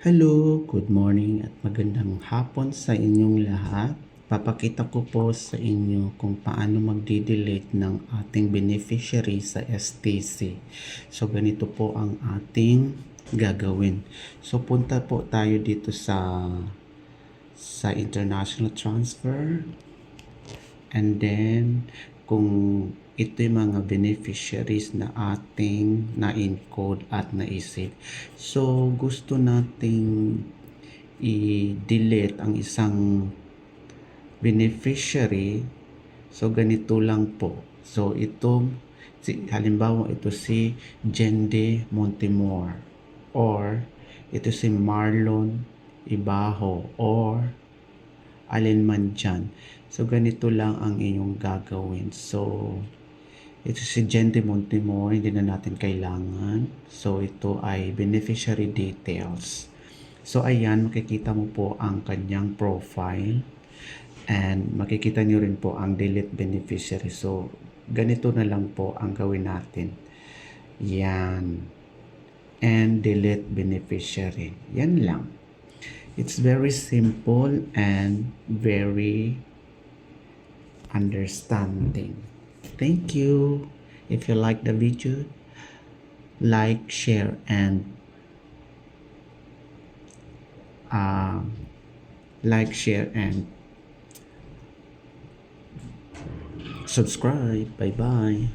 Hello, good morning at magandang hapon sa inyong lahat. Papakita ko po sa inyo kung paano magde-delete ng ating beneficiary sa STC. So ganito po ang ating gagawin. So punta po tayo dito sa international transfer, and then kung ito yung mga beneficiaries na ating na-encode at na-save. So, gusto nating i-delete ang isang beneficiary. So, ganito lang po. So, halimbawa, ito si Jende Montemor, or ito si Marlon Ibaho, or alin man dyan. So, ganito lang ang inyong gagawin. So, ito si Jende Montemor, hindi na natin kailangan. So, ito ay beneficiary details. So, ayan, makikita mo po ang kanyang profile. And makikita nyo rin po ang delete beneficiary. So, ganito na lang po ang gawin natin. Yan. And delete beneficiary. Yan lang. It's very simple and very understanding. Thank you. If you like the video, like, share, and subscribe. Bye bye.